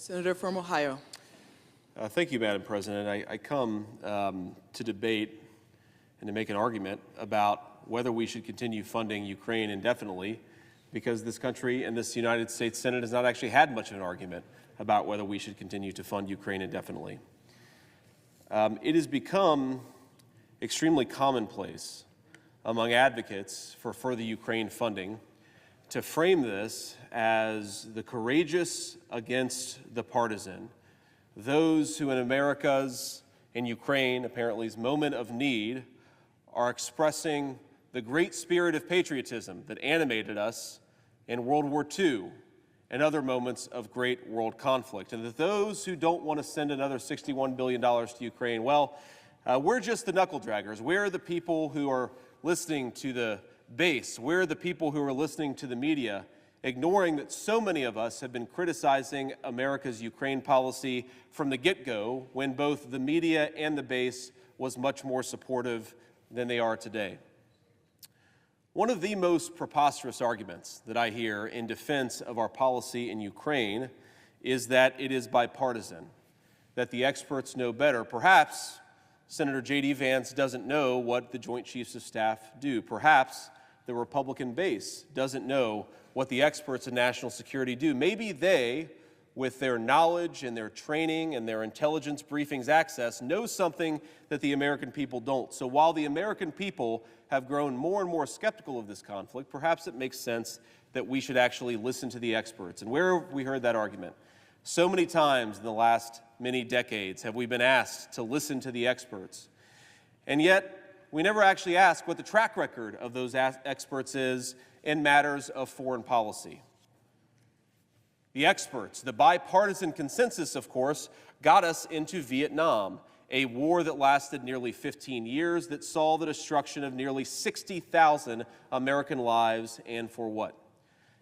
Senator from Ohio. Thank you, Madam President. I come to debate and to make an argument about whether we should continue funding Ukraine indefinitely, because this country and this United States Senate has not actually had much of an argument about whether we should continue to fund Ukraine indefinitely. It has become extremely commonplace among advocates for further Ukraine funding to frame this as the courageous against the partisan, those who in America's, in Ukraine, apparently's moment of need, are expressing the great spirit of patriotism that animated us in World War II and other moments of great world conflict. And that those who don't want to send another $61 billion to Ukraine, well, we're just the knuckle draggers. We're the people who are listening to the base. We're the people who are listening to the media, ignoring that so many of us have been criticizing America's Ukraine policy from the get-go, when both the media and the base was much more supportive than they are today. One of the most preposterous arguments that I hear in defense of our policy in Ukraine is that it is bipartisan, that the experts know better. Perhaps Senator J.D. Vance doesn't know what the Joint Chiefs of Staff do. Perhaps the Republican base doesn't know what the experts in national security do. Maybe they, with their knowledge and their training and their intelligence briefings access, know something that the American people don't. So while the American people have grown more and more skeptical of this conflict, perhaps it makes sense that we should actually listen to the experts. And where have we heard that argument? So many times in the last many decades have we been asked to listen to the experts. And yet, we never actually ask what the track record of those experts is in matters of foreign policy. The experts, the bipartisan consensus, of course, got us into Vietnam, a war that lasted nearly 15 years, that saw the destruction of nearly 60,000 American lives, and for what?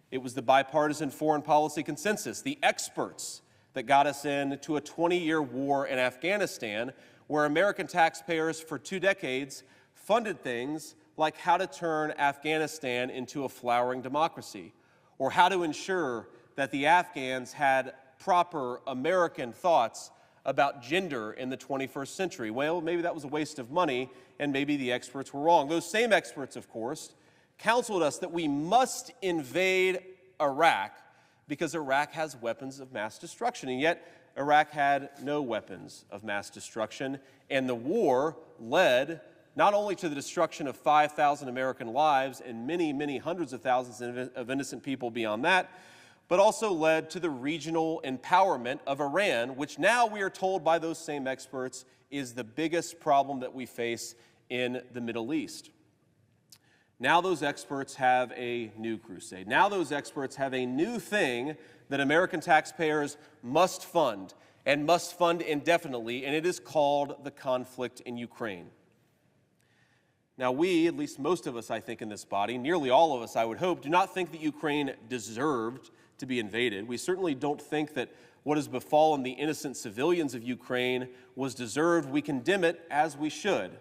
It was the bipartisan foreign policy consensus, the experts, that got us into a 20-year war in Afghanistan, where American taxpayers for 2 decades funded things like how to turn Afghanistan into a flowering democracy, or how to ensure that the Afghans had proper American thoughts about gender in the 21st century. Well, maybe that was a waste of money, and maybe the experts were wrong. Those same experts, of course, counseled us that we must invade Iraq because Iraq has weapons of mass destruction, and yet Iraq had no weapons of mass destruction, and the war led not only to the destruction of 5,000 American lives and many, many hundreds of thousands of innocent people beyond that, but also led to the regional empowerment of Iran, which now we are told by those same experts is the biggest problem that we face in the Middle East. Now those experts have a new crusade. Now those experts have a new thing that American taxpayers must fund, and must fund indefinitely, and it is called the conflict in Ukraine. Now we, at least most of us I think in this body, nearly all of us I would hope, do not think that Ukraine deserved to be invaded. We certainly don't think that what has befallen the innocent civilians of Ukraine was deserved. We condemn it as we should.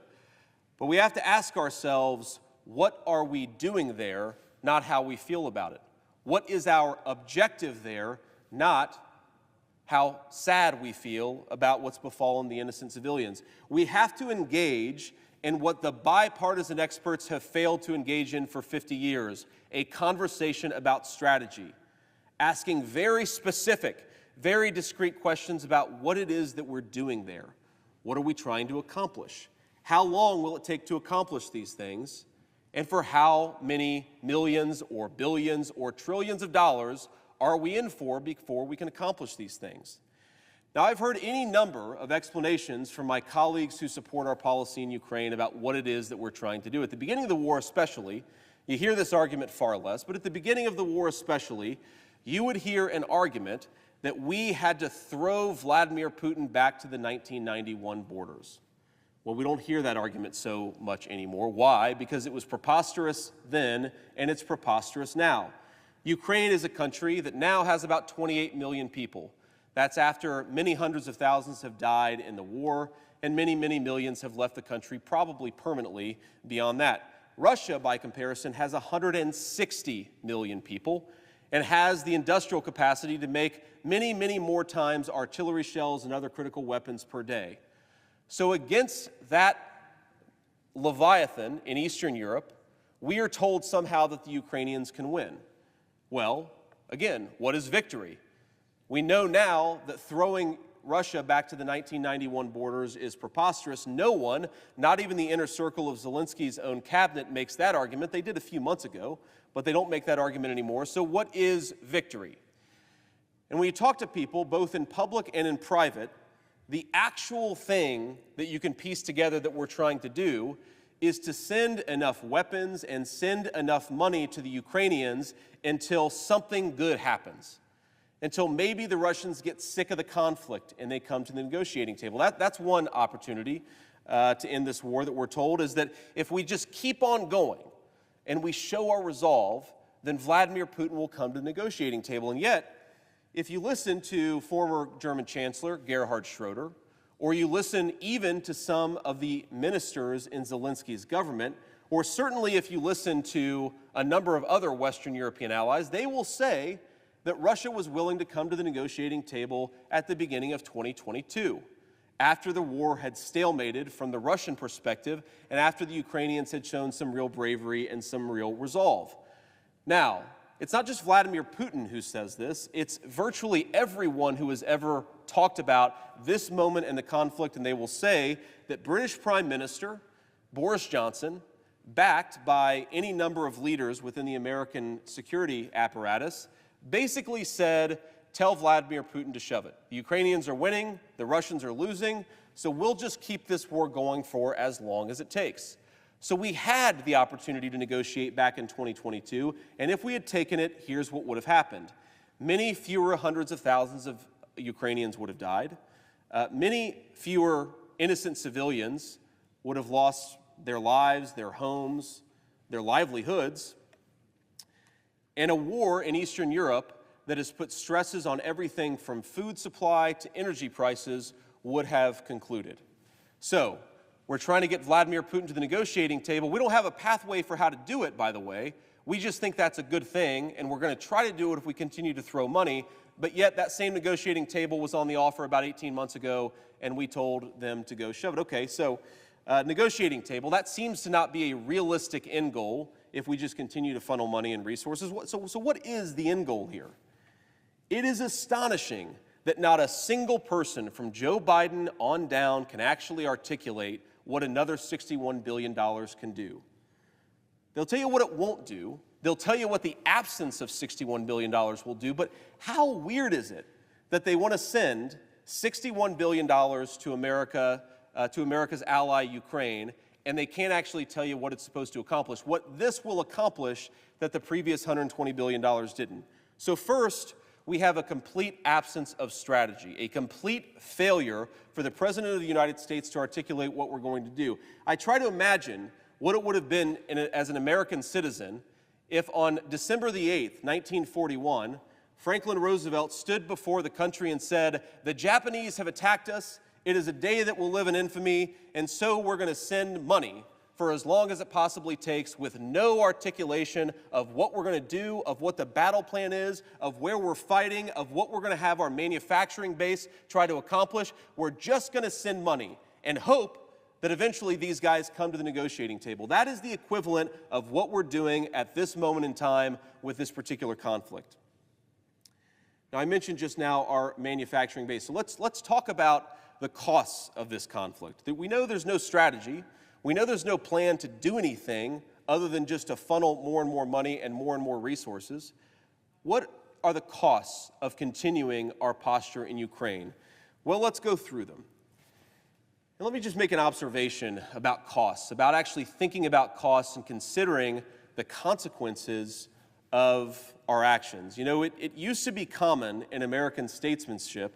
But we have to ask ourselves, what are we doing there, not how we feel about it? What is our objective there, not how sad we feel about what's befallen the innocent civilians? We have to engage in what the bipartisan experts have failed to engage in for 50 years, a conversation about strategy, asking very specific, very discrete questions about what it is that we're doing there. What are we trying to accomplish? How long will it take to accomplish these things? And for how many millions or billions or trillions of dollars are we in for before we can accomplish these things? Now, I've heard any number of explanations from my colleagues who support our policy in Ukraine about what it is that we're trying to do. At the beginning of the war especially, you hear this argument far less, but at the beginning of the war especially, you would hear an argument that we had to throw Vladimir Putin back to the 1991 borders. Well, we don't hear that argument so much anymore. Why? Because it was preposterous then, and it's preposterous now. Ukraine is a country that now has about 28 million people. That's after many hundreds of thousands have died in the war, and many, many millions have left the country, probably permanently beyond that. Russia, by comparison, has 160 million people, and has the industrial capacity to make many, many more times artillery shells and other critical weapons per day. So against that Leviathan in Eastern Europe, we are told somehow that the Ukrainians can win. Well, again, what is victory? We know now that throwing Russia back to the 1991 borders is preposterous. No one, not even the inner circle of Zelensky's own cabinet, makes that argument. They did a few months ago, but they don't make that argument anymore. So what is victory? And when you talk to people, both in public and in private, the actual thing that you can piece together that we're trying to do is to send enough weapons and send enough money to the Ukrainians until something good happens, until maybe the Russians get sick of the conflict and they come to the negotiating table. That's one opportunity to end this war that we're told, is that if we just keep on going and we show our resolve, then Vladimir Putin will come to the negotiating table. And yet, if you listen to former German Chancellor Gerhard Schroeder, or you listen even to some of the ministers in Zelensky's government, or certainly if you listen to a number of other Western European allies, they will say that Russia was willing to come to the negotiating table at the beginning of 2022, after the war had stalemated from the Russian perspective and after the Ukrainians had shown some real bravery and some real resolve. Now, it's not just Vladimir Putin who says this, it's virtually everyone who has ever talked about this moment in the conflict, and they will say that British Prime Minister Boris Johnson, backed by any number of leaders within the American security apparatus, basically said, tell Vladimir Putin to shove it. The Ukrainians are winning, the Russians are losing, so we'll just keep this war going for as long as it takes. So we had the opportunity to negotiate back in 2022, and if we had taken it, here's what would have happened. Many fewer hundreds of thousands of Ukrainians would have died. Many fewer innocent civilians would have lost their lives, their homes, their livelihoods. And a war in Eastern Europe that has put stresses on everything from food supply to energy prices would have concluded. So, we're trying to get Vladimir Putin to the negotiating table. We don't have a pathway for how to do it, by the way. We just think that's a good thing, and we're going to try to do it if we continue to throw money. But yet that same negotiating table was on the offer about 18 months ago, and we told them to go shove it. Okay, so negotiating table, that seems to not be a realistic end goal if we just continue to funnel money and resources. So what is the end goal here? It is astonishing that not a single person from Joe Biden on down can actually articulate what another $61 billion can do. They'll tell you what it won't do. They'll tell you what the absence of $61 billion will do. But how weird is it that they want to send $61 billion to America, to America's ally, Ukraine, and they can't actually tell you what it's supposed to accomplish, what this will accomplish that the previous $120 billion didn't. So first, we have a complete absence of strategy, a complete failure for the President of the United States to articulate what we're going to do. I try to imagine what it would have been as an American citizen if on December the 8th, 1941, Franklin Roosevelt stood before the country and said, the Japanese have attacked us, it is a day that will live in infamy, and so we're going to send money for as long as it possibly takes, with no articulation of what we're going to do, of what the battle plan is, of where we're fighting, of what we're going to have our manufacturing base try to accomplish. We're just going to send money and hope that eventually these guys come to the negotiating table. That is the equivalent of what we're doing at this moment in time with this particular conflict. Now, I mentioned just now our manufacturing base. So let's talk about the costs of this conflict. We know there's no strategy. We know there's no plan to do anything other than just to funnel more and more money and more resources. What are the costs of continuing our posture in Ukraine? Well, let's go through them. And let me just make an observation about costs, about actually thinking about costs and considering the consequences of our actions. You know, it used to be common in American statesmanship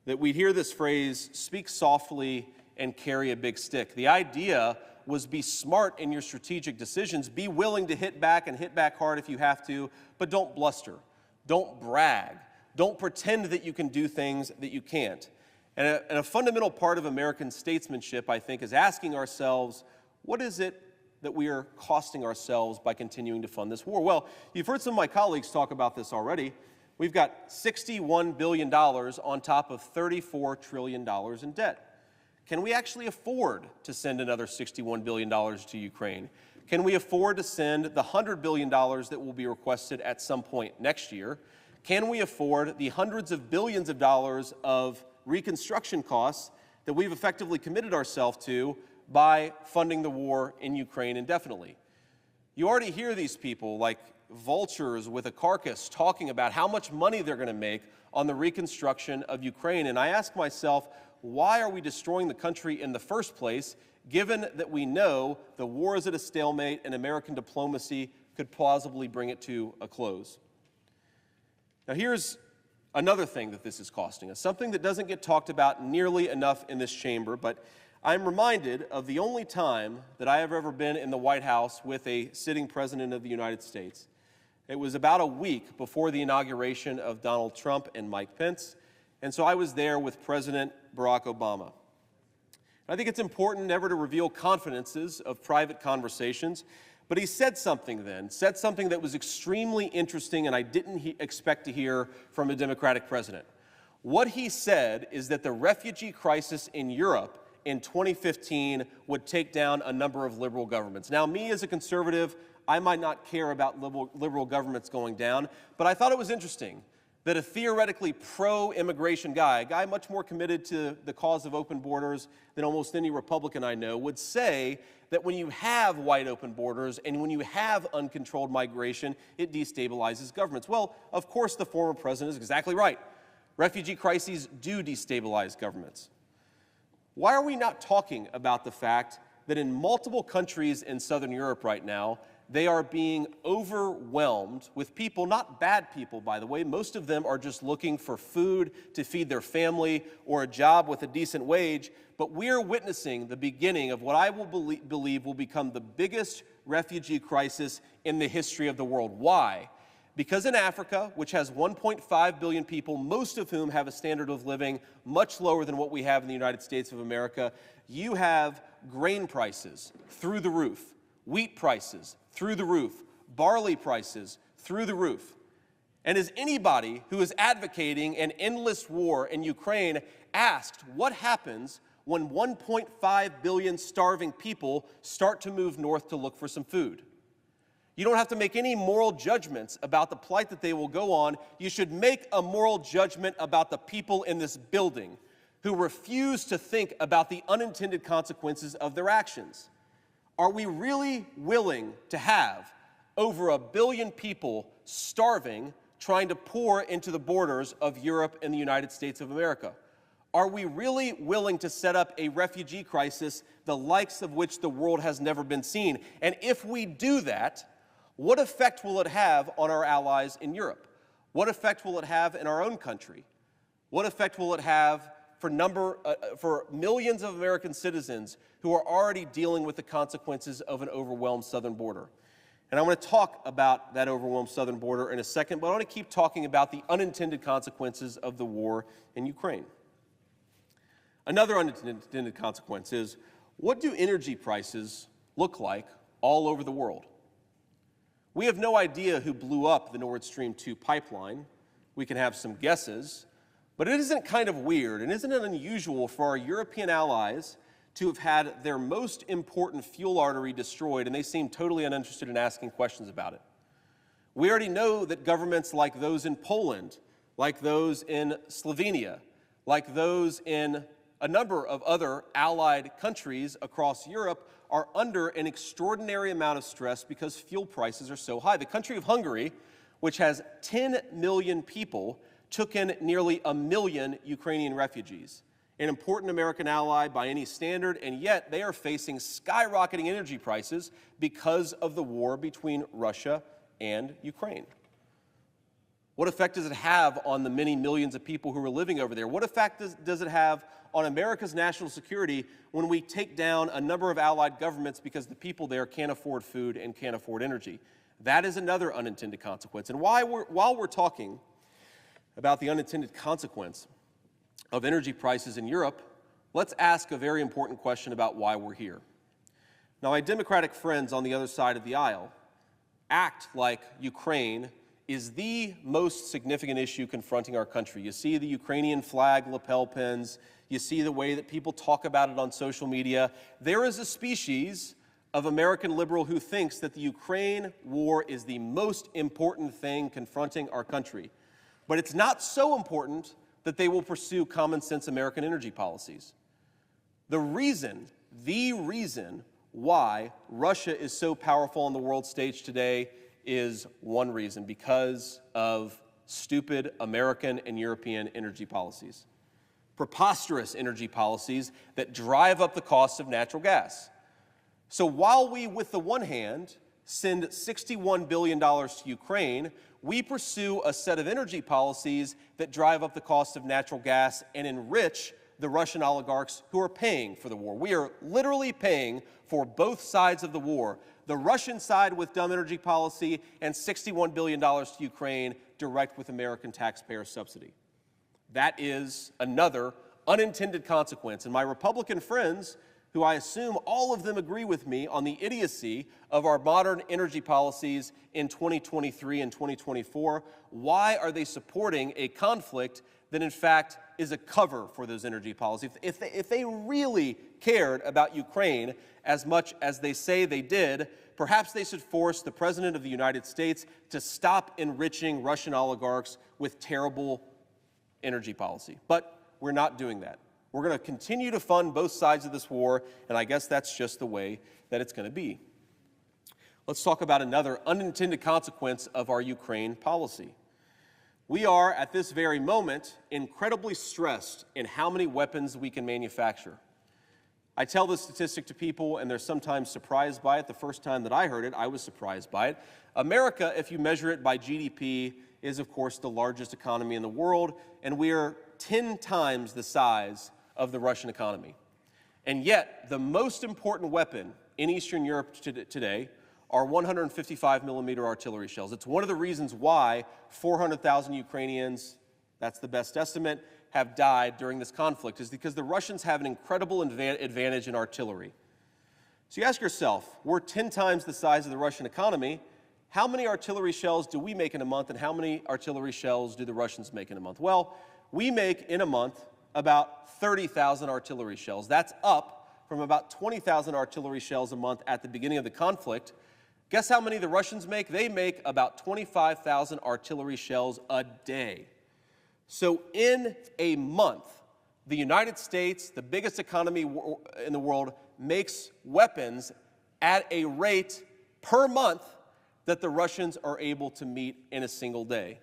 that we'd hear this phrase, speak softly and carry a big stick. The idea was be smart in your strategic decisions, be willing to hit back and hit back hard if you have to, but don't bluster, don't brag, don't pretend that you can do things that you can't. And a fundamental part of American statesmanship, I think, is asking ourselves, what is it that we are costing ourselves by continuing to fund this war? Well, you've heard some of my colleagues talk about this already. We've got $61 billion on top of $34 trillion in debt. Can we actually afford to send another $61 billion to Ukraine? Can we afford to send the $100 billion that will be requested at some point next year? Can we afford the hundreds of billions of dollars of reconstruction costs that we've effectively committed ourselves to by funding the war in Ukraine indefinitely? You already hear these people like vultures with a carcass talking about how much money they're going to make on the reconstruction of Ukraine. And I ask myself, why are we destroying the country in the first place, given that we know the war is at a stalemate and American diplomacy could plausibly bring it to a close? Now, here's another thing that this is costing us, something that doesn't get talked about nearly enough in this chamber, but I'm reminded of the only time that I have ever been in the White House with a sitting president of the United States. It was about a week before the inauguration of Donald Trump and Mike Pence, and so I was there with President Barack Obama. I think it's important never to reveal confidences of private conversations, but he said something then, said something that was extremely interesting and I didn't expect to hear from a Democratic president. What he said is that the refugee crisis in Europe in 2015 would take down a number of liberal governments. Now, me as a conservative, I might not care about liberal governments going down, but I thought it was interesting that a theoretically pro-immigration guy, a guy much more committed to the cause of open borders than almost any Republican I know, would say that when you have wide open borders and when you have uncontrolled migration, it destabilizes governments. Well, of course the former president is exactly right. Refugee crises do destabilize governments. Why are we not talking about the fact that in multiple countries in Southern Europe right now, they are being overwhelmed with people, not bad people, by the way. Most of them are just looking for food to feed their family or a job with a decent wage. But we're witnessing the beginning of what I will believe will become the biggest refugee crisis in the history of the world. Why? Because in Africa, which has 1.5 billion people, most of whom have a standard of living much lower than what we have in the United States of America, you have grain prices through the roof, wheat prices through the roof, barley prices through the roof. And as anybody who is advocating an endless war in Ukraine asked, what happens when 1.5 billion starving people start to move north to look for some food? You don't have to make any moral judgments about the plight that they will go on. You should make a moral judgment about the people in this building who refuse to think about the unintended consequences of their actions. Are we really willing to have over 1 billion people starving, trying to pour into the borders of Europe and the United States of America? Are we really willing to set up a refugee crisis, the likes of which the world has never been seen? And if we do that, what effect will it have on our allies in Europe? What effect will it have in our own country? What effect will it have for millions of American citizens who are already dealing with the consequences of an overwhelmed southern border? And I want to talk about that overwhelmed southern border in a second, but I want to keep talking about the unintended consequences of the war in Ukraine. Another unintended consequence is, what do energy prices look like all over the world? We have no idea who blew up the Nord Stream 2 pipeline. We can have some guesses, but it isn't kind of weird and isn't it unusual for our European allies to have had their most important fuel artery destroyed, and they seem totally uninterested in asking questions about it. We already know that governments like those in Poland, like those in Slovenia, like those in a number of other allied countries across Europe are under an extraordinary amount of stress because fuel prices are so high. The country of Hungary, which has 10 million people, took in nearly 1 million Ukrainian refugees, an important American ally by any standard, and yet they are facing skyrocketing energy prices because of the war between Russia and Ukraine. What effect does it have on the many millions of people who are living over there? What effect does it have on America's national security when we take down a number of allied governments because the people there can't afford food and can't afford energy? That is another unintended consequence. And while we're talking about the unintended consequence of energy prices in Europe, let's ask a very important question about why we're here. Now, my Democratic friends on the other side of the aisle act like Ukraine is the most significant issue confronting our country. You see the Ukrainian flag lapel pins. You see the way that people talk about it on social media. There is a species of American liberal who thinks that the Ukraine war is the most important thing confronting our country. But it's not so important that they will pursue common sense American energy policies. The reason why Russia is so powerful on the world stage today is one reason: because of stupid American and European energy policies. Preposterous energy policies that drive up the cost of natural gas. So while we, with the one hand, send $61 billion to Ukraine, we pursue a set of energy policies that drive up the cost of natural gas and enrich the Russian oligarchs who are paying for the war. We are literally paying for both sides of the war. The Russian side with dumb energy policy and $61 billion to Ukraine direct with American taxpayer subsidy. That is another unintended consequence. And my Republican friends, who I assume all of them agree with me on the idiocy of our modern energy policies in 2023 and 2024, why are they supporting a conflict that in fact is a cover for those energy policies? If they really cared about Ukraine as much as they say they did, perhaps they should force the President of the United States to stop enriching Russian oligarchs with terrible energy policy. But we're not doing that. We're going to continue to fund both sides of this war, and I guess that's just the way that it's going to be. Let's talk about another unintended consequence of our Ukraine policy. We are, at this very moment, incredibly stressed in how many weapons we can manufacture. I tell this statistic to people, and they're sometimes surprised by it. The first time that I heard it, I was surprised by it. America, if you measure it by GDP, is, of course, the largest economy in the world, and we are 10 times the size of the Russian economy. And yet, the most important weapon in Eastern Europe today are 155 millimeter artillery shells. It's one of the reasons why 400,000 Ukrainians, that's the best estimate, have died during this conflict, is because the Russians have an incredible advantage in artillery. So you ask yourself, we're 10 times the size of the Russian economy. How many artillery shells do we make in a month, and how many artillery shells do the Russians make in a month? Well, we make in a month about 30,000 artillery shells. That's up from about 20,000 artillery shells a month at the beginning of the conflict. Guess how many the Russians make? They make about 25,000 artillery shells a day. So in a month, the United States, the biggest economy in the world, makes weapons at a rate per month that the Russians are able to meet in a single day.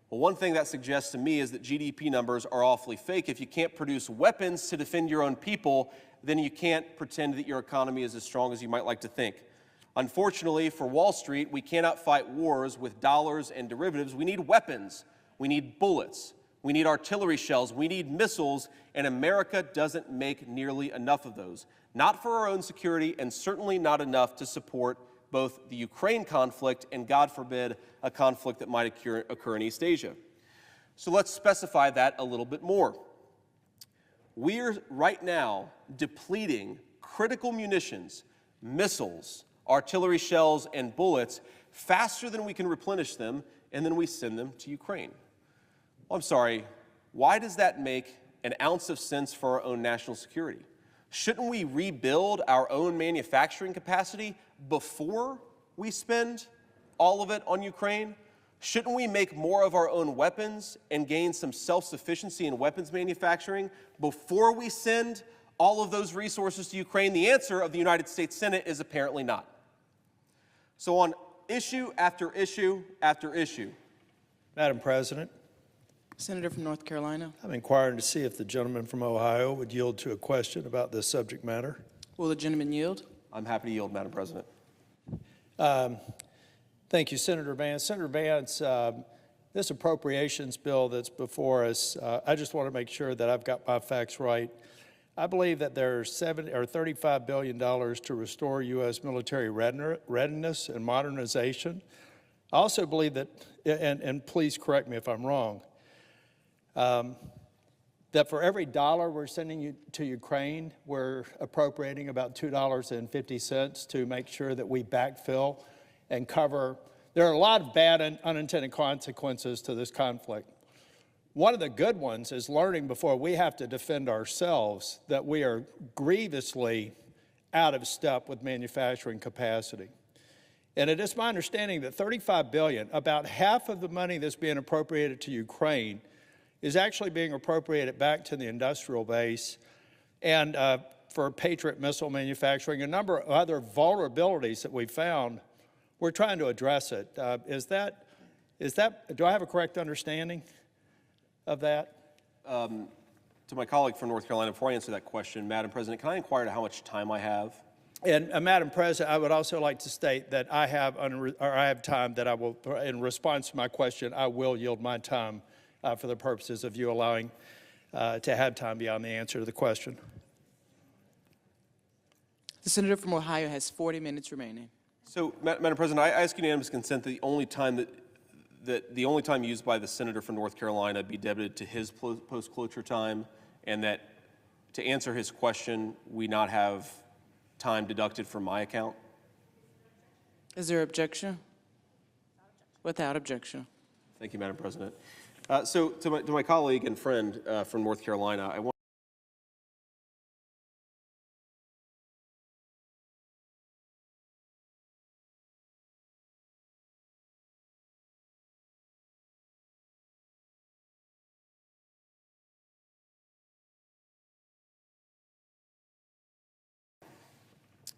Well, one thing that suggests to me is that GDP numbers are awfully fake. If you can't produce weapons to defend your own people, then you can't pretend that your economy is as strong as you might like to think. Unfortunately, for Wall Street, we cannot fight wars with dollars and derivatives. We need weapons. We need bullets. We need artillery shells. We need missiles, and America doesn't make nearly enough of those. Not for our own security, and certainly not enough to support both the Ukraine conflict and, God forbid, a conflict that might occur in East Asia. So let's specify that a little bit more. We're right now depleting critical munitions, missiles, artillery shells, and bullets faster than we can replenish them, and then we send them to Ukraine. Well, I'm sorry, why does that make an ounce of sense for our own national security? Shouldn't we rebuild our own manufacturing capacity before we spend all of it on Ukraine? Shouldn't we make more of our own weapons and gain some self-sufficiency in weapons manufacturing before we send all of those resources to Ukraine? The answer of the United States Senate is apparently not. So on issue after issue after issue. Madam President, Senator from North Carolina. I'm inquiring to see if the gentleman from Ohio would yield to a question about this subject matter. Will the gentleman yield? I'm happy to yield, Madam President. Thank you, Senator Vance. Senator Vance, this appropriations bill that's before us, I just want to make sure that I've got my facts right. I believe that there's $35 billion to restore U.S. military readiness and modernization. I also believe that, and please correct me if I'm wrong, that for every dollar we're sending to Ukraine, we're appropriating about $2.50 to make sure that we backfill and cover. There are a lot of bad and unintended consequences to this conflict. One of the good ones is learning before we have to defend ourselves that we are grievously out of step with manufacturing capacity. And it is my understanding that $35 billion, about half of the money that's being appropriated to Ukraine, is actually being appropriated back to the industrial base and for Patriot missile manufacturing, a number of other vulnerabilities that we found. We're trying to address it. Do I have a correct understanding of that? To my colleague from North Carolina, before I answer that question, Madam President, can I inquire how much time I have? And Madam President, I would also like to state that I have time that I will, in response to my question, I will yield my time for the purposes of you allowing to have time beyond the answer to the question. The senator from Ohio has 40 minutes remaining. So, Madam President, I ask unanimous consent that the only time used by the senator from North Carolina be debited to his post-cloture time, and that to answer his question, we not have time deducted from my account. Is there objection? Without objection. Thank you, Madam President. So, to my colleague and friend from North Carolina, I want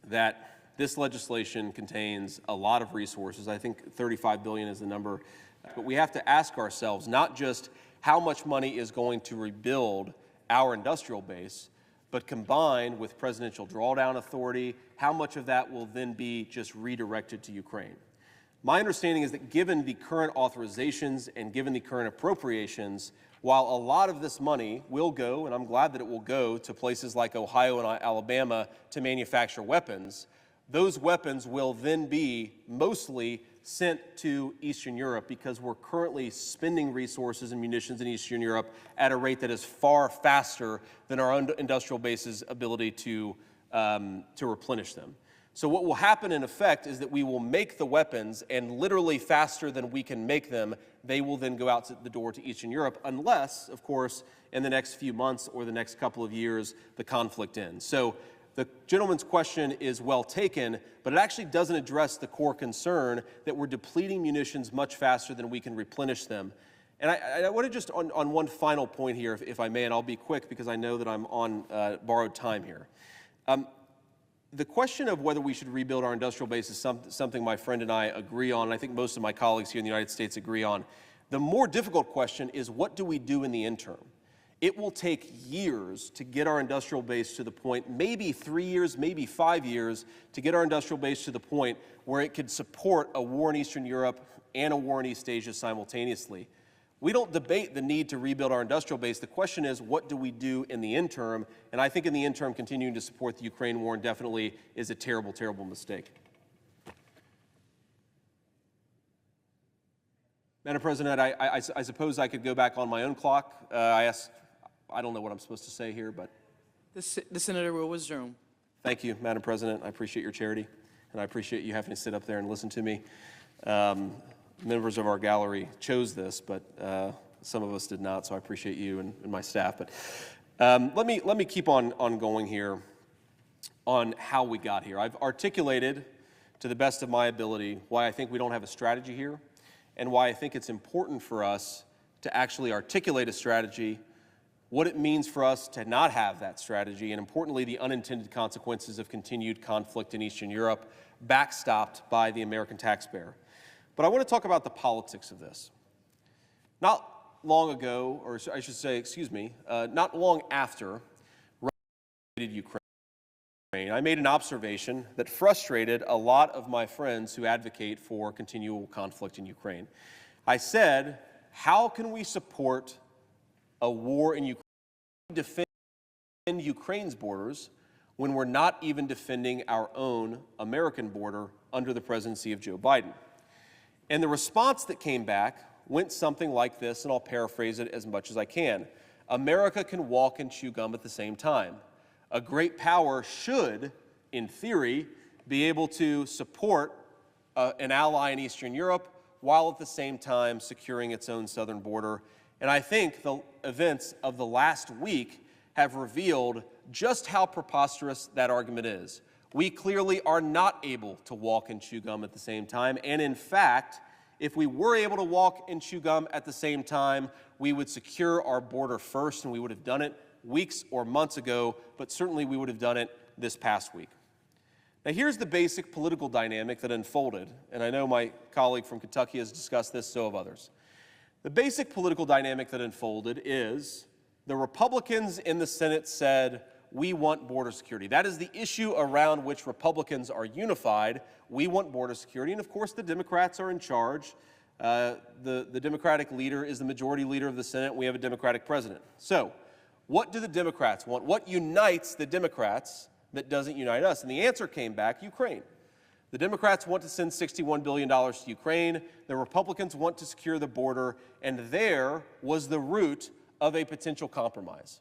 that this legislation contains a lot of resources. I think $35 billion is the number. But we have to ask ourselves not just how much money is going to rebuild our industrial base, but combined with presidential drawdown authority, how much of that will then be just redirected to Ukraine. My understanding is that given the current authorizations and given the current appropriations, while a lot of this money will go, and I'm glad that it will go, to places like Ohio and Alabama to manufacture weapons, those weapons will then be mostly sent to Eastern Europe because we're currently spending resources and munitions in Eastern Europe at a rate that is far faster than our industrial base's ability to replenish them. So what will happen in effect is that we will make the weapons, and literally faster than we can make them, they will then go out the door to Eastern Europe, unless, of course, in the next few months or the next couple of years, the conflict ends. So the gentleman's question is well taken, but it actually doesn't address the core concern that we're depleting munitions much faster than we can replenish them. And I want to just, on one final point here, if I may, and I'll be quick because I know that I'm on borrowed time here. The question of whether we should rebuild our industrial base is something my friend and I agree on, and I think most of my colleagues here in the United States agree on. The more difficult question is, what do we do in the interim? It will take years to get our industrial base to the point, maybe 3 years, maybe 5 years, to get our industrial base to the point where it could support a war in Eastern Europe and a war in East Asia simultaneously. We don't debate the need to rebuild our industrial base. The question is, what do we do in the interim? And I think in the interim, continuing to support the Ukraine war indefinitely is a terrible, terrible mistake. Madam President, I suppose I could go back on my own clock. I don't know what I'm supposed to say here, but... The senator will resume. Thank you, Madam President. I appreciate your charity, and I appreciate you having to sit up there and listen to me. Members of our gallery chose this, but some of us did not, so I appreciate you and my staff. But let me keep on going here on how we got here. I've articulated, to the best of my ability, why I think we don't have a strategy here, and why I think it's important for us to actually articulate a strategy, what it means for us to not have that strategy, and importantly, the unintended consequences of continued conflict in Eastern Europe, backstopped by the American taxpayer. But I want to talk about the politics of this. Not long ago, or I should say, excuse me, not long after Russia invaded Ukraine, I made an observation that frustrated a lot of my friends who advocate for continual conflict in Ukraine. I said, how can we support a war in Ukraine, defend Ukraine's borders, when we're not even defending our own American border under the presidency of Joe Biden? And the response that came back went something like this, and I'll paraphrase it as much as I can. America can walk and chew gum at the same time. A great power should, in theory, be able to support an ally in Eastern Europe while at the same time securing its own southern border. And I think the events of the last week have revealed just how preposterous that argument is. We clearly are not able to walk and chew gum at the same time. And in fact, if we were able to walk and chew gum at the same time, we would secure our border first, and we would have done it weeks or months ago, but certainly we would have done it this past week. Now, here's the basic political dynamic that unfolded, and I know my colleague from Kentucky has discussed this, so have others. The basic political dynamic that unfolded is the Republicans in the Senate said, we want border security. That is the issue around which Republicans are unified. We want border security, and of course the Democrats are in charge. The Democratic leader is the majority leader of the Senate. We have a Democratic president. So, what do the Democrats want? What unites the Democrats that doesn't unite us? And the answer came back, Ukraine. The Democrats want to send $61 billion to Ukraine. The Republicans want to secure the border. And there was the root of a potential compromise.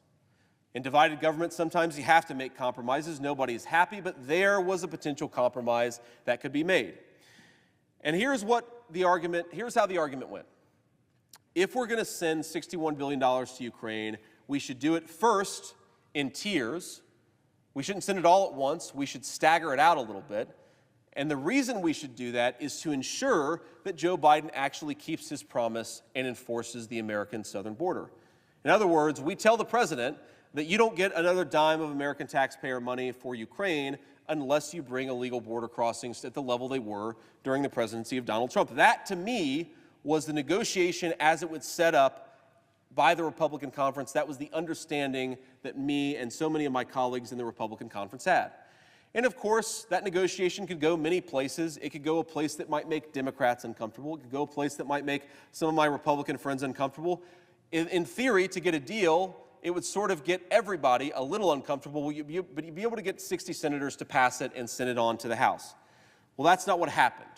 In divided government, sometimes you have to make compromises. Nobody's happy, but there was a potential compromise that could be made. And here's how the argument went. If we're going to send $61 billion to Ukraine, we should do it first in tiers. We shouldn't send it all at once. We should stagger it out a little bit. And the reason we should do that is to ensure that Joe Biden actually keeps his promise and enforces the American southern border. In other words, we tell the president that you don't get another dime of American taxpayer money for Ukraine unless you bring illegal border crossings at the level they were during the presidency of Donald Trump. That, to me, was the negotiation as it was set up by the Republican conference. That was the understanding that me and so many of my colleagues in the Republican conference had. And of course, that negotiation could go many places. It could go a place that might make Democrats uncomfortable. It could go a place that might make some of my Republican friends uncomfortable. In theory, to get a deal, it would sort of get everybody a little uncomfortable, but you'd be able to get 60 senators to pass it and send it on to the House. Well, that's not what happened.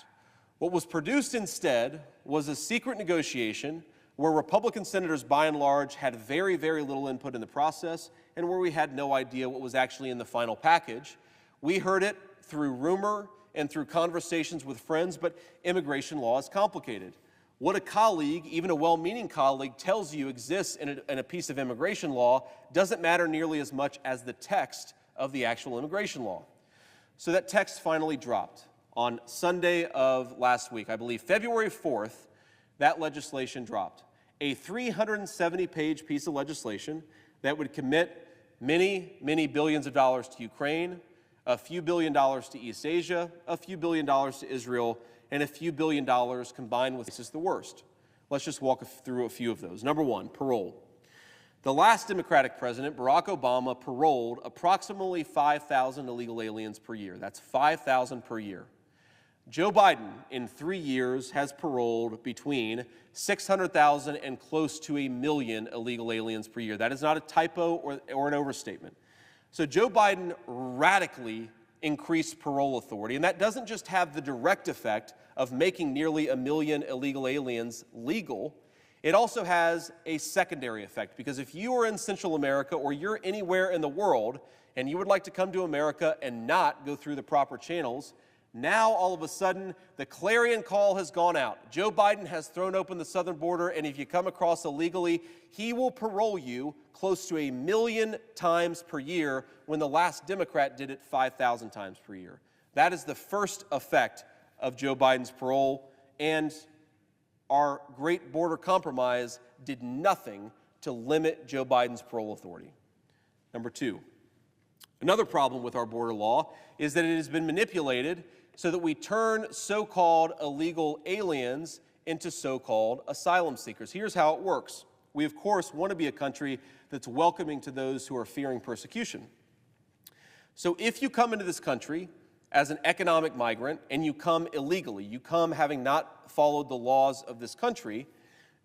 What was produced instead was a secret negotiation where Republican senators, by and large, had very, very little input in the process, and where we had no idea what was actually in the final package. We heard it through rumor and through conversations with friends, but immigration law is complicated. What a colleague, even a well-meaning colleague, tells you exists in a piece of immigration law doesn't matter nearly as much as the text of the actual immigration law. So that text finally dropped on Sunday of last week. I believe February 4th, that legislation dropped. A 370-page piece of legislation that would commit many, many billions of dollars to Ukraine, a few $billion to East Asia, a few $1 billion to Israel, and a few $1 billion combined with, this is the worst. Let's just walk through a few of those. Number one, parole. The last Democratic president, Barack Obama, paroled approximately 5,000 illegal aliens per year. That's 5,000 per year. Joe Biden, in 3 years, has paroled between 600,000 and close to 1 million illegal aliens per year. That is not a typo or an overstatement. So Joe Biden radically increased parole authority, and that doesn't just have the direct effect of making nearly 1 million illegal aliens legal. It also has a secondary effect, because if you are in Central America or you're anywhere in the world and you would like to come to America and not go through the proper channels, now, all of a sudden, the clarion call has gone out. Joe Biden has thrown open the southern border, and if you come across illegally, he will parole you close to 1 million times per year, when the last Democrat did it 5,000 times per year. That is the first effect of Joe Biden's parole, and our great border compromise did nothing to limit Joe Biden's parole authority. Number two, another problem with our border law is that it has been manipulated so that we turn so-called illegal aliens into so-called asylum seekers. Here's how it works. We, of course, want to be a country that's welcoming to those who are fearing persecution. So if you come into this country as an economic migrant and you come illegally, you come having not followed the laws of this country,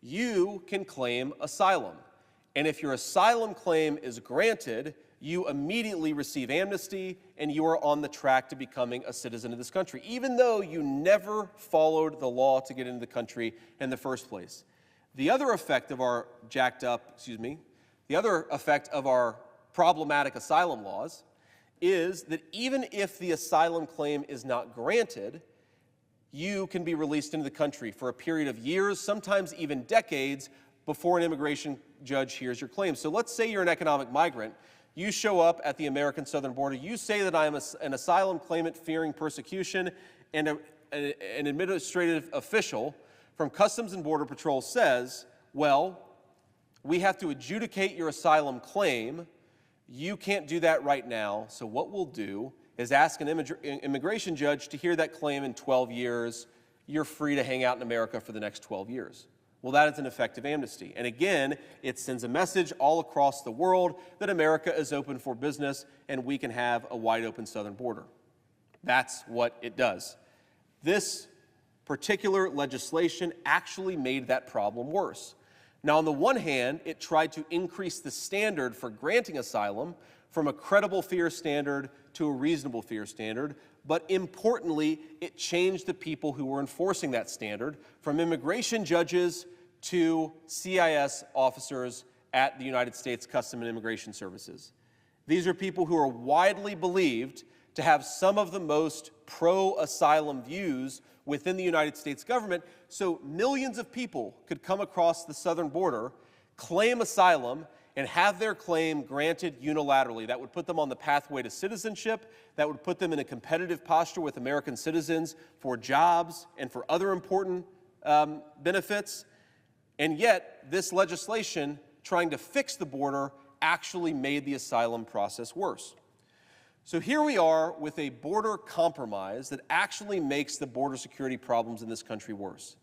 you can claim asylum. And if your asylum claim is granted, you immediately receive amnesty and you are on the track to becoming a citizen of this country, even though you never followed the law to get into the country in the first place. The other effect of our The other effect of our problematic asylum laws is that even if the asylum claim is not granted, you can be released into the country for a period of years, sometimes even decades, before an immigration judge hears your claim. So let's say you're an economic migrant. You show up at the American southern border. You say that I am an asylum claimant fearing persecution, and an administrative official from Customs and Border Patrol says, well, we have to adjudicate your asylum claim. You can't do that right now, so what we'll do is ask an immigration judge to hear that claim in 12 years. You're free to hang out in America for the next 12 years. Well, that is an effective amnesty. And again, it sends a message all across the world that America is open for business and we can have a wide open southern border. That's what it does. This particular legislation actually made that problem worse. Now, on the one hand, it tried to increase the standard for granting asylum from a credible fear standard to a reasonable fear standard, but importantly, it changed the people who were enforcing that standard from immigration judges to CIS officers at the United States Customs and Immigration Services. These are people who are widely believed to have some of the most pro-asylum views within the United States government, so millions of people could come across the southern border, claim asylum, and have their claim granted unilaterally. That would put them on the pathway to citizenship. That would put them in a competitive posture with American citizens for jobs and for other important benefits. And yet, this legislation, trying to fix the border, actually made the asylum process worse. So here we are with a border compromise that actually makes the border security problems in this country worse.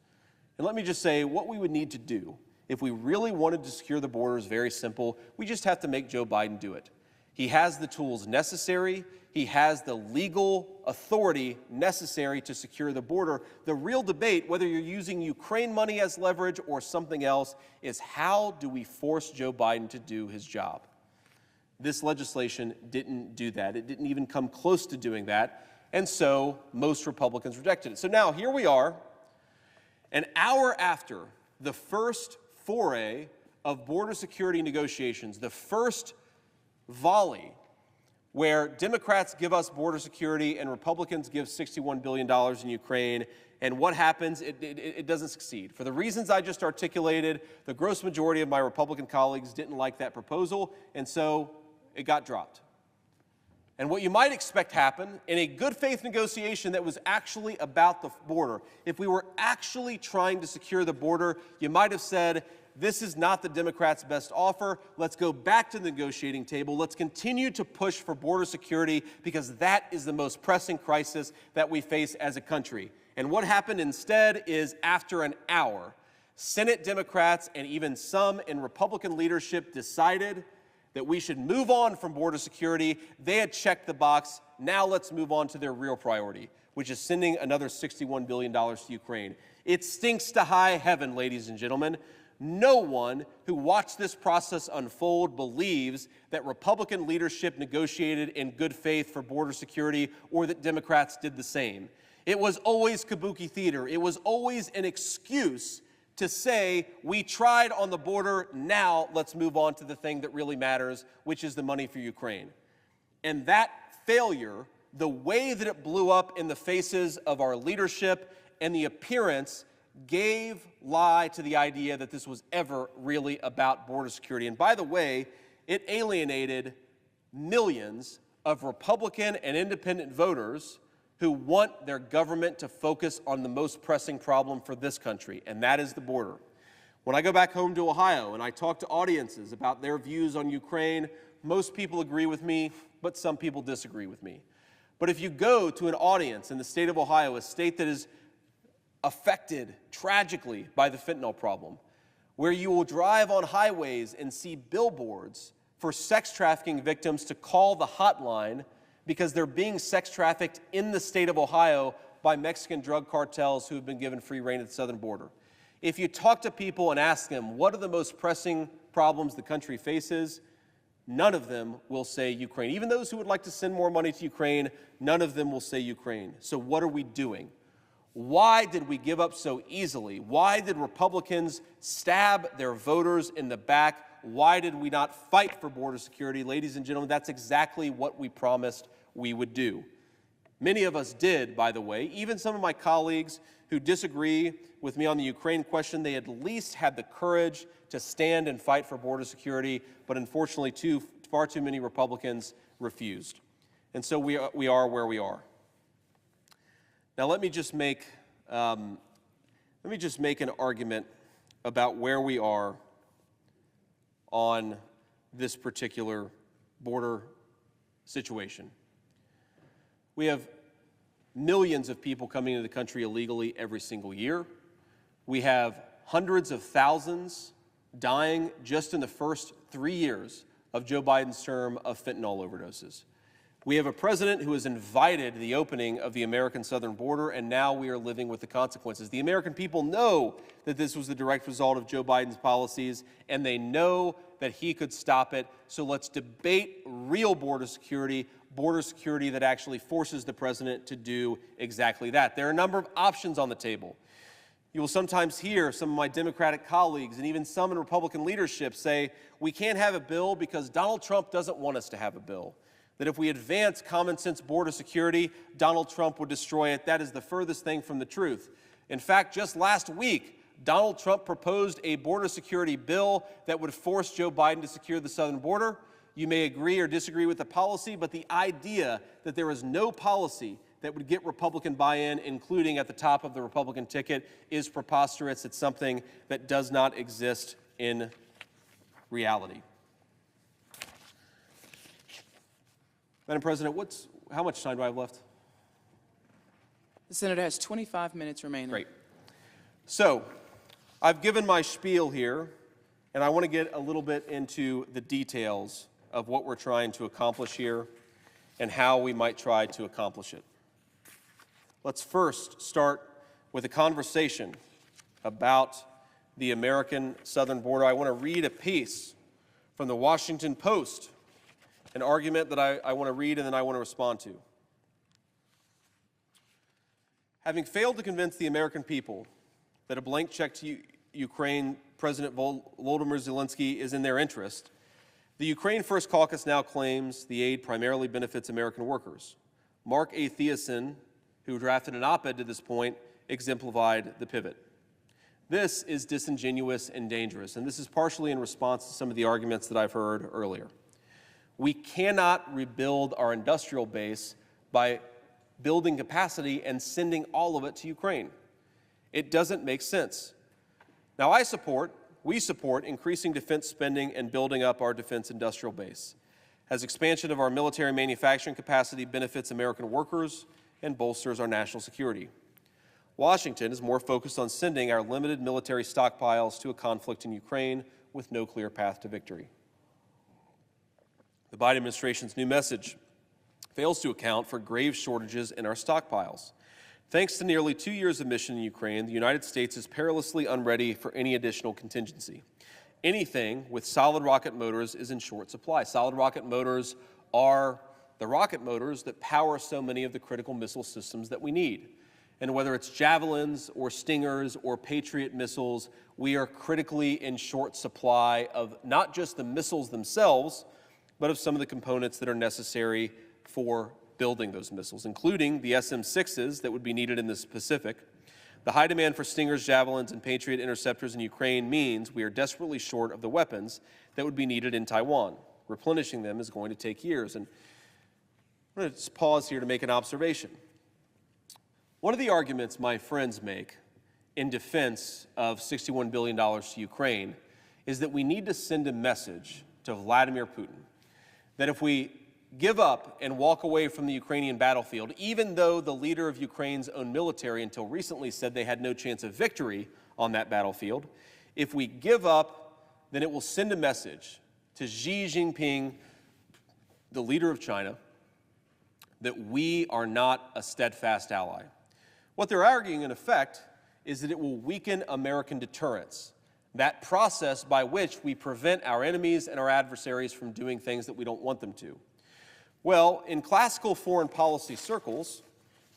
And let me just say, what we would need to do if we really wanted to secure the border is very simple. We just have to make Joe Biden do it. He has the tools necessary. He has the legal authority necessary to secure the border. The real debate, whether you're using Ukraine money as leverage or something else, is how do we force Joe Biden to do his job? This legislation didn't do that. It didn't even come close to doing that. And so most Republicans rejected it. So now here we are, an hour after the first foray of border security negotiations, the first volley where Democrats give us border security and Republicans give $61 billion in Ukraine. And what happens? It doesn't succeed. For the reasons I just articulated, the gross majority of my Republican colleagues didn't like that proposal, and so it got dropped. And what you might expect happen in a good faith negotiation that was actually about the border, if we were actually trying to secure the border, you might have said, this is not the Democrats' best offer. Let's go back to the negotiating table. Let's continue to push for border security because that is the most pressing crisis that we face as a country. And what happened instead is, after an hour, Senate Democrats and even some in Republican leadership decided that we should move on from border security. They had checked the box. Now let's move on to their real priority, which is sending another $61 billion to Ukraine. It stinks to high heaven, ladies and gentlemen. No one who watched this process unfold believes that Republican leadership negotiated in good faith for border security or that Democrats did the same. It was always kabuki theater. It was always an excuse to say, we tried on the border, now let's move on to the thing that really matters, which is the money for Ukraine. And that failure, the way that it blew up in the faces of our leadership and the appearance, gave lie to the idea that this was ever really about border security. And by the way, it alienated millions of Republican and independent voters who want their government to focus on the most pressing problem for this country, and that is the border. When I go back home to Ohio and I talk to audiences about their views on Ukraine, most people agree with me, but some people disagree with me. But if you go to an audience in the state of Ohio, a state that is affected tragically by the fentanyl problem, where you will drive on highways and see billboards for sex trafficking victims to call the hotline because they're being sex trafficked in the state of Ohio by Mexican drug cartels who have been given free rein at the southern border. If you talk to people and ask them what are the most pressing problems the country faces, none of them will say Ukraine. Even those who would like to send more money to Ukraine, none of them will say Ukraine. So what are we doing? Why did we give up so easily? Why did Republicans stab their voters in the back? why did we not fight for border security? Ladies and gentlemen, that's exactly what we promised we would do. Many of us did, by the way. Even some of my colleagues who disagree with me on the Ukraine question, they at least had the courage to stand and fight for border security, but unfortunately far too many Republicans refused. And so we are where we are. Now let me just make an argument about where we are on this particular border situation. We have millions of people coming into the country illegally every single year. We have hundreds of thousands dying just in the first 3 years of Joe Biden's term of fentanyl overdoses. We have a president who has invited the opening of the American southern border, and now we are living with the consequences. The American people know that this was the direct result of Joe Biden's policies, and they know that he could stop it. So let's debate real border security that actually forces the president to do exactly that. There are a number of options on the table. You will sometimes hear some of my Democratic colleagues and even some in Republican leadership say, we can't have a bill because Donald Trump doesn't want us to have a bill. That if we advance common sense border security, Donald Trump would destroy it. That is the furthest thing from the truth. In fact, just last week, Donald Trump proposed a border security bill that would force Joe Biden to secure the southern border. You may agree or disagree with the policy, but the idea that there is no policy that would get Republican buy-in, including at the top of the Republican ticket, is preposterous. It's something that does not exist in reality. Madam President, how much time do I have left? The senator has 25 minutes remaining. Great. So, I've given my spiel here, and I want to get a little bit into the details of what we're trying to accomplish here and how we might try to accomplish it. Let's first start with a conversation about the American southern border. I want to read a piece from the Washington Post, an argument that I want to read and then I want to respond to. Having failed to convince the American people that a blank check to Ukraine President Volodymyr Zelensky is in their interest, the Ukraine First Caucus now claims the aid primarily benefits American workers. Mark A. Thiessen, who drafted an op-ed to this point, exemplified the pivot. This is disingenuous and dangerous, and this is partially in response to some of the arguments that I've heard earlier. We cannot rebuild our industrial base by building capacity and sending all of it to Ukraine. It doesn't make sense. Now, we support increasing defense spending and building up our defense industrial base, as expansion of our military manufacturing capacity benefits American workers and bolsters our national security. Washington is more focused on sending our limited military stockpiles to a conflict in Ukraine with no clear path to victory. The Biden administration's new message fails to account for grave shortages in our stockpiles. Thanks to nearly 2 years of mission in Ukraine, the United States is perilously unready for any additional contingency. Anything with solid rocket motors is in short supply. Solid rocket motors are the rocket motors that power so many of the critical missile systems that we need. And whether it's Javelins or Stingers or Patriot missiles, we are critically in short supply of not just the missiles themselves, but of some of the components that are necessary for building those missiles, including the SM-6s that would be needed in the Pacific. The high demand for Stingers, Javelins, and Patriot interceptors in Ukraine means we are desperately short of the weapons that would be needed in Taiwan. Replenishing them is going to take years. And I'm going to just pause here to make an observation. One of the arguments my friends make in defense of $61 billion to Ukraine is that we need to send a message to Vladimir Putin that if we give up and walk away from the Ukrainian battlefield, even though the leader of Ukraine's own military until recently said they had no chance of victory on that battlefield, if we give up, then it will send a message to Xi Jinping, the leader of China, that we are not a steadfast ally. What they're arguing, in effect, is that it will weaken American deterrence, that process by which we prevent our enemies and our adversaries from doing things that we don't want them to. Well, in classical foreign policy circles,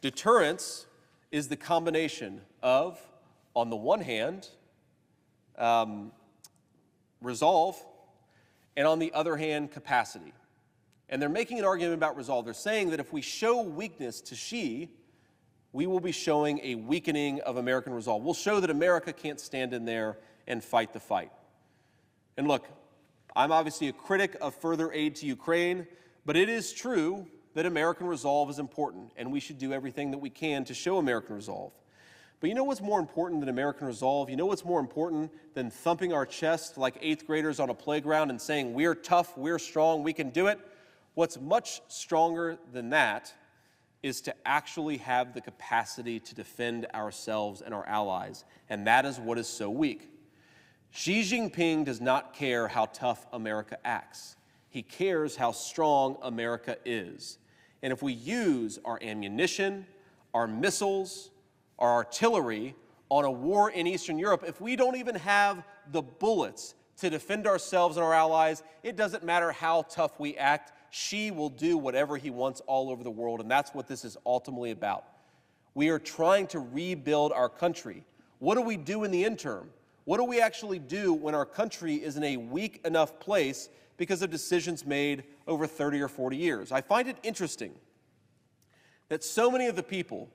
deterrence is the combination of, on the one hand, resolve, and on the other hand, capacity. And they're making an argument about resolve. They're saying that if we show weakness to Xi, we will be showing a weakening of American resolve. We'll show that America can't stand in there and fight the fight. And look, I'm obviously a critic of further aid to Ukraine, but it is true that American resolve is important, and we should do everything that we can to show American resolve. But you know what's more important than American resolve? You know what's more important than thumping our chest like eighth graders on a playground and saying, we're tough, we're strong, we can do it? What's much stronger than that is to actually have the capacity to defend ourselves and our allies, and that is what is so weak. Xi Jinping does not care how tough America acts. He cares how strong America is. And if we use our ammunition, our missiles, our artillery on a war in Eastern Europe, if we don't even have the bullets to defend ourselves and our allies, it doesn't matter how tough we act. Xi will do whatever he wants all over the world, and that's what this is ultimately about. We are trying to rebuild our country. What do we do in the interim? What do we actually do when our country is in a weak enough place because of decisions made over 30 or 40 years? I find it interesting that so many of the people,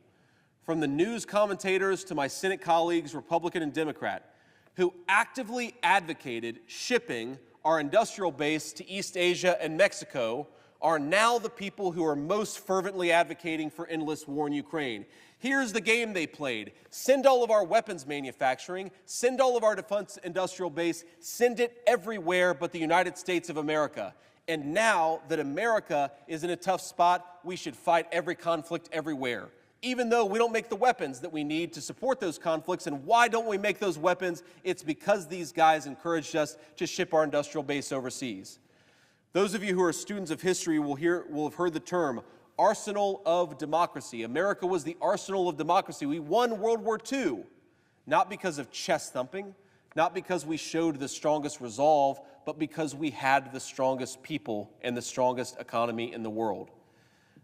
from the news commentators to my Senate colleagues, Republican and Democrat, who actively advocated shipping our industrial base to East Asia and Mexico, are now the people who are most fervently advocating for endless war in Ukraine. Here's the game they played. Send all of our weapons manufacturing, send all of our defense industrial base, send it everywhere but the United States of America. And now that America is in a tough spot, we should fight every conflict everywhere, even though we don't make the weapons that we need to support those conflicts. And why don't we make those weapons? It's because these guys encouraged us to ship our industrial base overseas. Those of you who are students of history will have heard the term arsenal of democracy. America was the arsenal of democracy. We won World War II, not because of chest thumping, not because we showed the strongest resolve, but because we had the strongest people and the strongest economy in the world.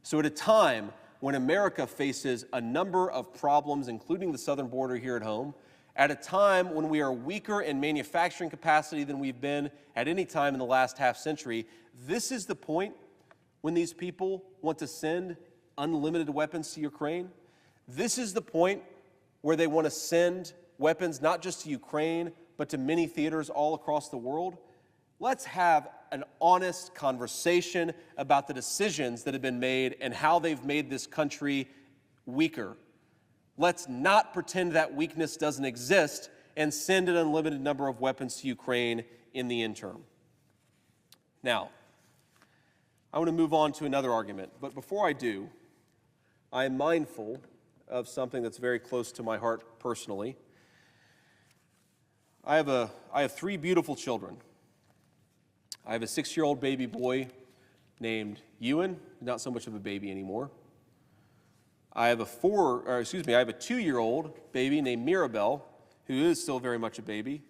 So at a time when America faces a number of problems, including the southern border here at home, at a time when we are weaker in manufacturing capacity than we've been at any time in the last half century, this is the point when these people want to send unlimited weapons to Ukraine. This is the point where they want to send weapons not just to Ukraine, but to many theaters all across the world. Let's have an honest conversation about the decisions that have been made and how they've made this country weaker. Let's not pretend that weakness doesn't exist and send an unlimited number of weapons to Ukraine in the interim. Now, I want to move on to another argument, but before I do, I am mindful of something that's very close to my heart personally. I have three beautiful children. I have a 6-year-old baby boy named Ewan, not so much of a baby anymore. I have a 2-year-old baby named Mirabelle, who is still very much a baby,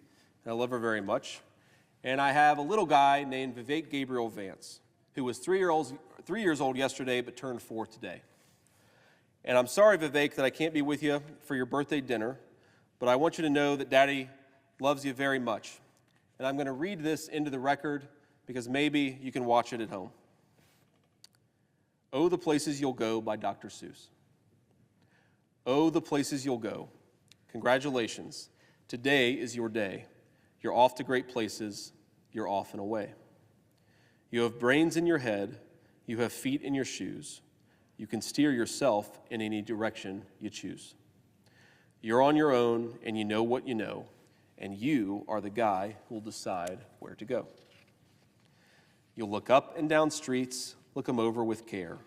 and I love her very much. And I have a little guy named Vivek Gabriel Vance, who was 3 years old yesterday but turned 4 today. And I'm sorry, Vivek, that I can't be with you for your birthday dinner, but I want you to know that Daddy loves you very much. And I'm going to read this into the record because maybe you can watch it at home. Oh, the Places You'll Go by Dr. Seuss. Oh, the places you'll go. Congratulations. Today is your day. You're off to great places. You're off and away. You have brains in your head. You have feet in your shoes. You can steer yourself in any direction you choose. You're on your own, and you know what you know, and you are the guy who will decide where to go. You'll look up and down streets, look them over with care.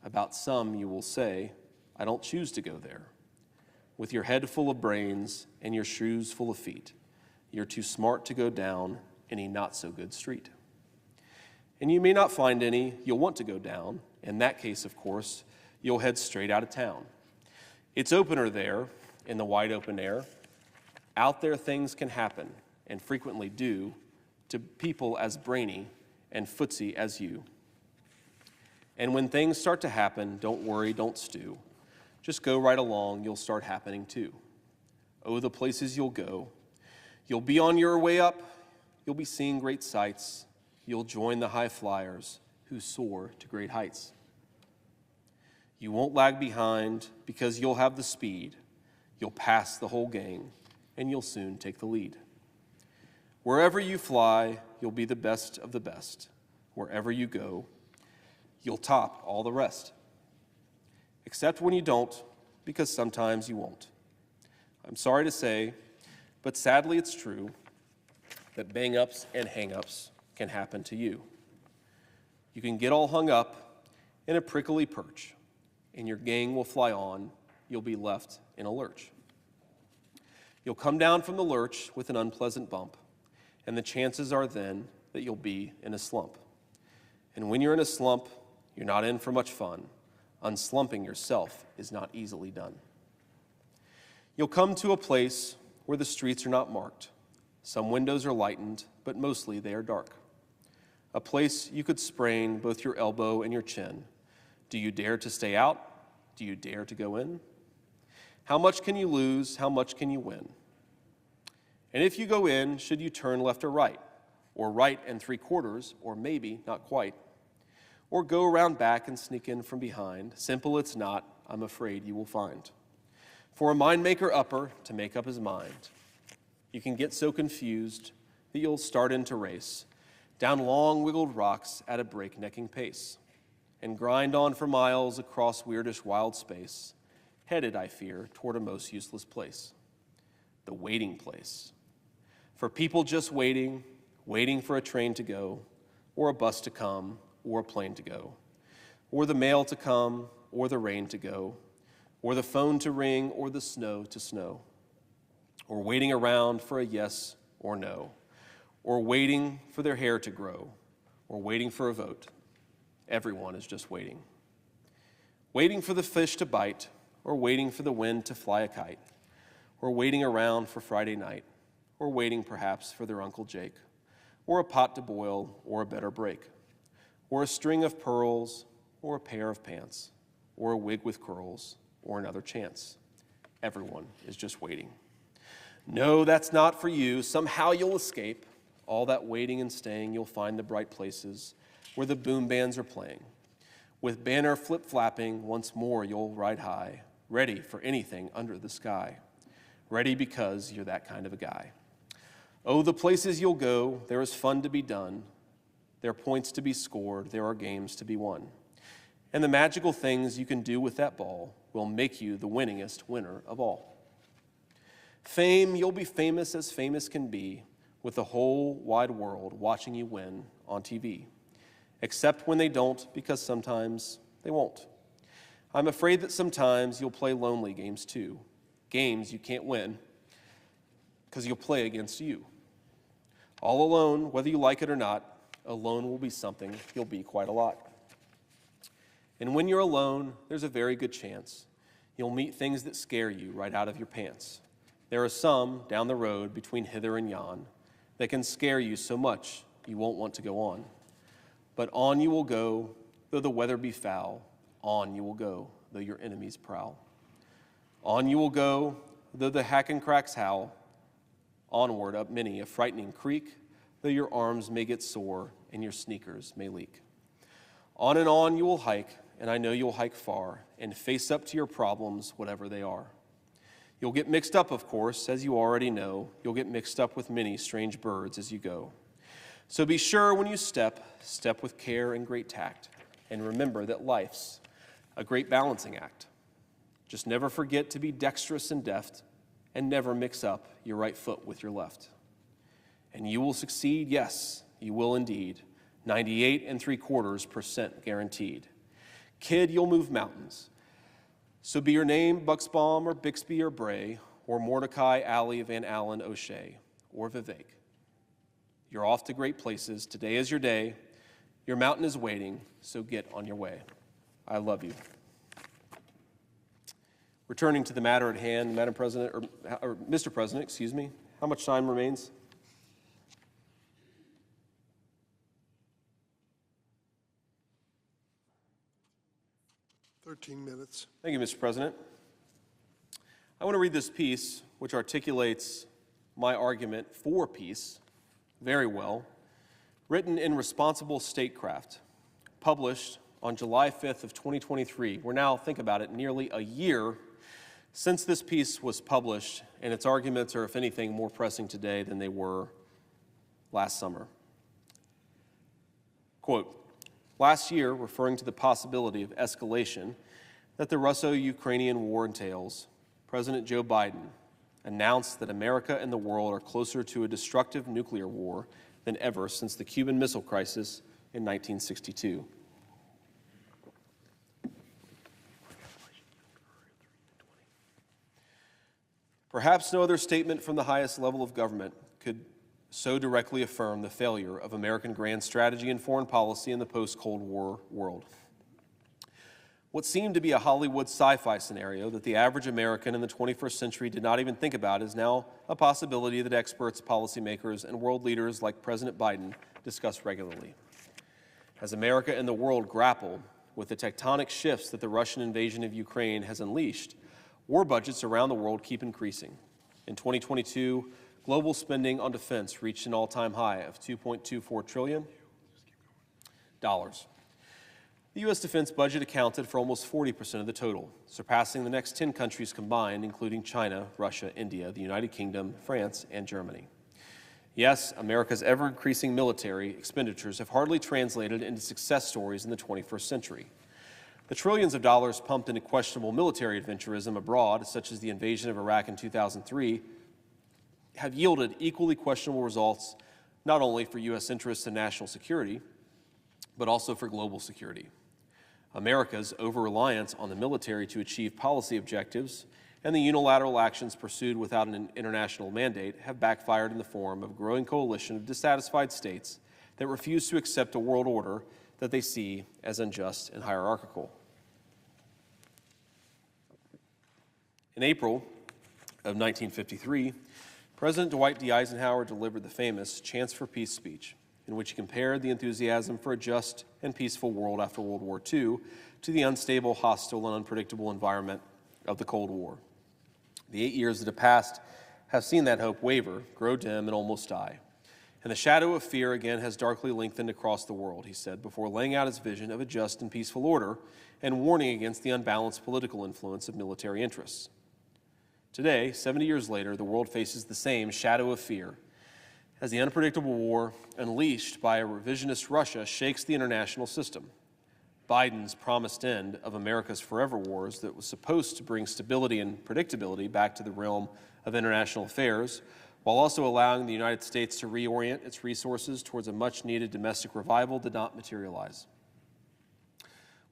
About some you will say, I don't choose to go there. With your head full of brains and your shoes full of feet, you're too smart to go down any not-so-good street. And you may not find any you'll want to go down. In that case, of course, you'll head straight out of town. It's opener there in the wide open air. Out there things can happen, and frequently do, to people as brainy and footsy as you. And when things start to happen, don't worry, don't stew. Just go right along, you'll start happening too. Oh, the places you'll go. You'll be on your way up, you'll be seeing great sights, you'll join the high flyers who soar to great heights. You won't lag behind because you'll have the speed. You'll pass the whole gang, and you'll soon take the lead. Wherever you fly, you'll be the best of the best. Wherever you go, you'll top all the rest. Except when you don't, because sometimes you won't. I'm sorry to say, but sadly it's true, that bang-ups and hang-ups can happen to you. You can get all hung up in a prickly perch, and your gang will fly on. You'll be left in a lurch. You'll come down from the lurch with an unpleasant bump, and the chances are then that you'll be in a slump. And when you're in a slump, you're not in for much fun. Unslumping yourself is not easily done. You'll come to a place where the streets are not marked. Some windows are lightened, but mostly they are dark. A place you could sprain both your elbow and your chin. Do you dare to stay out? Do you dare to go in? How much can you lose? How much can you win? And if you go in, should you turn left or right? Or right and 3/4, or maybe not quite? Or go around back and sneak in from behind? Simple it's not, I'm afraid you will find. For a mind maker upper to make up his mind, you can get so confused that you'll start into race down long wiggled rocks at a breaknecking pace and grind on for miles across weirdish wild space, headed, I fear, toward a most useless place, the waiting place. For people just waiting, waiting for a train to go, or a bus to come, or a plane to go, or the mail to come, or the rain to go, or the phone to ring, or the snow to snow, or waiting around for a yes or no, or waiting for their hair to grow, or waiting for a vote. Everyone is just waiting. Waiting for the fish to bite, or waiting for the wind to fly a kite, or waiting around for Friday night, or waiting perhaps for their Uncle Jake, or a pot to boil, or a better break, or a string of pearls, or a pair of pants, or a wig with curls, or another chance. Everyone is just waiting. No, that's not for you. Somehow you'll escape all that waiting and staying. You'll find the bright places where the boom bands are playing. With banner flip-flapping, once more you'll ride high, ready for anything under the sky. Ready because you're that kind of a guy. Oh, the places you'll go, there is fun to be done. There are points to be scored. There are games to be won. And the magical things you can do with that ball will make you the winningest winner of all. Fame, you'll be famous as famous can be, with the whole wide world watching you win on TV. Except when they don't, because sometimes they won't. I'm afraid that sometimes you'll play lonely games too. Games you can't win, because you'll play against you. All alone, whether you like it or not, alone will be something you'll be quite a lot. And when you're alone, there's a very good chance you'll meet things that scare you right out of your pants. There are some down the road between hither and yon that can scare you so much you won't want to go on. But on you will go, though the weather be foul. On you will go, though your enemies prowl. On you will go, though the hack and cracks howl. Onward up many a frightening creek, though your arms may get sore and your sneakers may leak. On and on you will hike, and I know you'll hike far, and face up to your problems, whatever they are. You'll get mixed up, of course, as you already know. You'll get mixed up with many strange birds as you go. So be sure when you step with care and great tact, and remember that life's a great balancing act. Just never forget to be dexterous and deft, and never mix up your right foot with your left. And you will succeed, yes, you will indeed. 98.75% guaranteed. Kid, you'll move mountains. So be your name Buxbaum or Bixby or Bray or Mordecai, Alley, Van Allen, O'Shea, or Vivek. You're off to great places. Today is your day. Your mountain is waiting, so get on your way. I love you. Returning to the matter at hand, Madam President, or Mr. President, excuse me, how much time remains? Minutes. Thank you, Mr. President. I want to read this piece, which articulates my argument for peace very well, Written in Responsible Statecraft, published on July 5th of 2023. We're now, think about it, nearly a year since this piece was published, and its arguments are, if anything, more pressing today than they were last summer. Quote, last year, referring to the possibility of escalation that the Russo-Ukrainian war entails, President Joe Biden announced that America and the world are closer to a destructive nuclear war than ever since the Cuban Missile Crisis in 1962. Perhaps no other statement from the highest level of government could so directly affirm the failure of American grand strategy and foreign policy in the post-Cold War world. What seemed to be a Hollywood sci-fi scenario that the average American in the 21st century did not even think about is now a possibility that experts, policymakers, and world leaders like President Biden discuss regularly. As America and the world grapple with the tectonic shifts that the Russian invasion of Ukraine has unleashed, war budgets around the world keep increasing. In 2022, global spending on defense reached an all-time high of $2.24 trillion. The U.S. defense budget accounted for almost 40% of the total, surpassing the next 10 countries combined, including China, Russia, India, the United Kingdom, France, and Germany. Yes, America's ever-increasing military expenditures have hardly translated into success stories in the 21st century. The trillions of dollars pumped into questionable military adventurism abroad, such as the invasion of Iraq in 2003, have yielded equally questionable results not only for U.S. interests and national security, but also for global security. America's over-reliance on the military to achieve policy objectives and the unilateral actions pursued without an international mandate have backfired in the form of a growing coalition of dissatisfied states that refuse to accept a world order that they see as unjust and hierarchical. In April of 1953, President Dwight D. Eisenhower delivered the famous Chance for Peace speech, in which he compared the enthusiasm for a just and peaceful world after World War II to the unstable, hostile, and unpredictable environment of the Cold War. The 8 years that have passed have seen that hope waver, grow dim, and almost die. And the shadow of fear again has darkly lengthened across the world, he said, before laying out his vision of a just and peaceful order and warning against the unbalanced political influence of military interests. Today, 70 years later, the world faces the same shadow of fear as the unpredictable war unleashed by a revisionist Russia shakes the international system. Biden's promised end of America's forever wars that was supposed to bring stability and predictability back to the realm of international affairs, while also allowing the United States to reorient its resources towards a much-needed domestic revival, did not materialize.